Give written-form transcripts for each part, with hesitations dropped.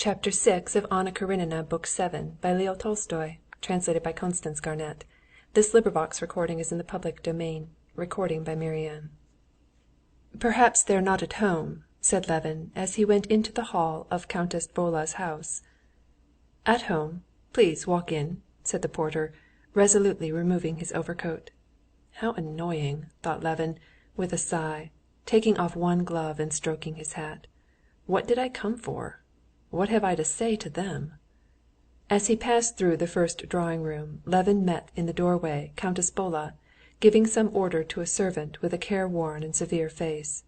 Chapter 6 of Anna Karenina, Book 7, by Leo Tolstoy, translated by Constance Garnett. This recording is in the public domain. Recording by Marianne. "Perhaps they're not at home," said Levin, as he went into the hall of Countess Bola's house. "At home. Please walk in," said the porter, resolutely removing his overcoat. "How annoying!" thought Levin, with a sigh, taking off one glove and stroking his hat. "What did I come for? What have I to say to them?" As he passed through the first drawing‐room, Levin met in the doorway Countess Bola, giving some order to a servant with a careworn and severe face.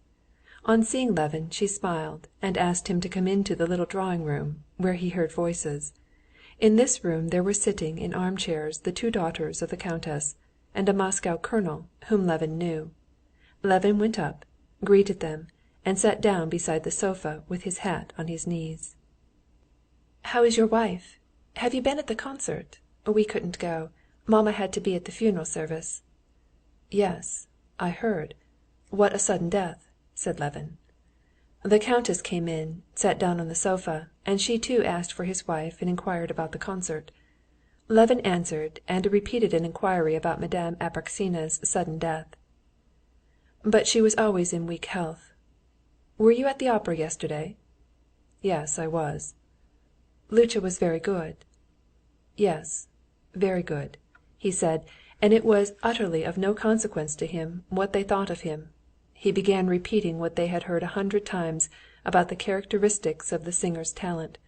On seeing Levin, she smiled, and asked him to come into the little drawing‐room, where he heard voices. In this room there were sitting in armchairs the two daughters of the countess, and a Moscow colonel whom Levin knew. Levin went up, greeted them, and sat down beside the sofa with his hat on his knees. "How is your wife? Have you been at the concert? We couldn't go. Mamma had to be at the funeral service." "Yes, I heard. What a sudden death," said Levin. The countess came in, sat down on the sofa, and she too asked for his wife and inquired about the concert. Levin answered and repeated an inquiry about Madame Apraksina's sudden death. "But she was always in weak health. Were you at the opera yesterday?" "Yes, I was." "Lucia was very good." "Yes, very good," he said, and it was utterly of no consequence to him what they thought of him. He began repeating what they had heard 100 times about the characteristics of the singer's talent.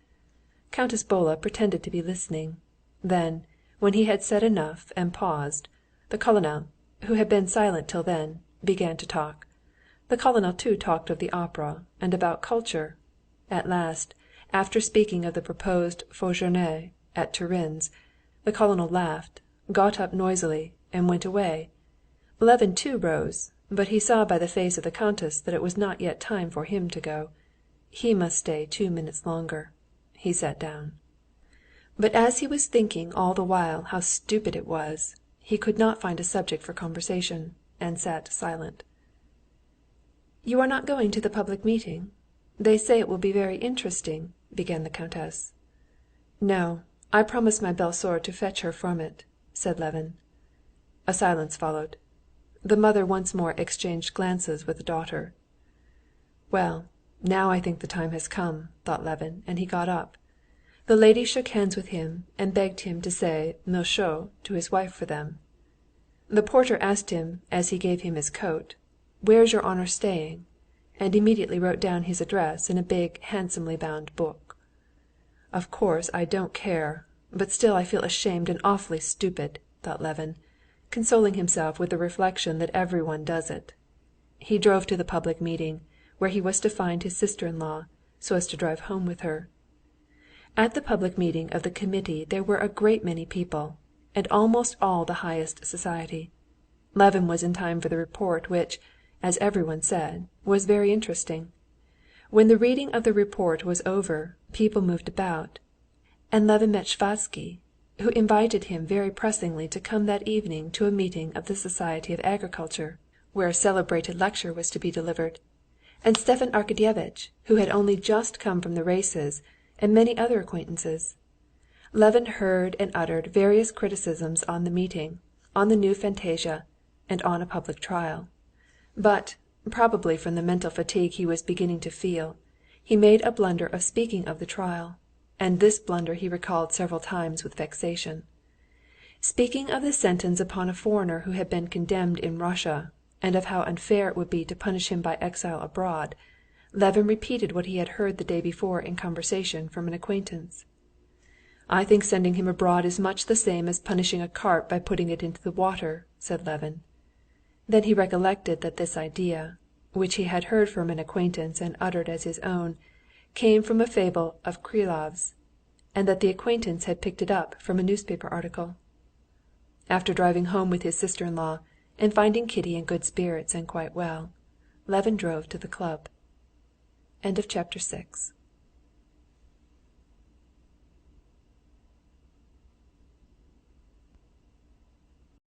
Countess Bola pretended to be listening. Then, when he had said enough and paused, the colonel, who had been silent till then, began to talk. The colonel too talked of the opera and about culture. At last, after speaking of the proposed ťhőrjénjes at Turin's, the colonel laughed, got up noisily, and went away. Levin too rose, but he saw by the face of the countess that it was not yet time for him to go. He must stay 2 minutes longer. He sat down. But as he was thinking all the while how stupid it was, he could not find a subject for conversation, and sat silent. "You are not going to the public meeting? They say it will be very interesting," began the countess. "No, I promised my belle-sœur to fetch her from it," said Levin. A silence followed. The mother once more exchanged glances with the daughter. "Well, now I think the time has come," thought Levin, and he got up. The lady shook hands with him and begged him to say mille choses to his wife for them. The porter asked him, as he gave him his coat, "Where is your honor staying?" and immediately wrote down his address in a big, handsomely bound book. "Of course I don't care, but still I feel ashamed and awfully stupid," thought Levin, consoling himself with the reflection that everyone does it. He drove to the public meeting, where he was to find his sister-in-law, so as to drive home with her. At the public meeting of the committee there were a great many people, and almost all the highest society. Levin was in time for the report which, as everyone said, was very interesting. When the reading of the report was over, people moved about, and Levin met Sviazhsky, who invited him very pressingly to come that evening to a meeting of the Society of Agriculture, where a celebrated lecture was to be delivered, and Stepan Arkadyevitch, who had only just come from the races, and many other acquaintances. Levin heard and uttered various criticisms on the meeting, on the new fantasia, and on a public trial. But, probably from the mental fatigue he was beginning to feel, he made a blunder of speaking of the trial, and this blunder he recalled several times with vexation. Speaking of the sentence upon a foreigner who had been condemned in Russia, and of how unfair it would be to punish him by exile abroad, Levin repeated what he had heard the day before in conversation from an acquaintance. "I think sending him abroad is much the same as punishing a carp by putting it into the water," said Levin. Then he recollected that this idea, which he had heard from an acquaintance and uttered as his own, came from a fable of Krylov's, and that the acquaintance had picked it up from a newspaper article. After driving home with his sister-in-law, and finding Kitty in good spirits and quite well, Levin drove to the club. End of chapter 6.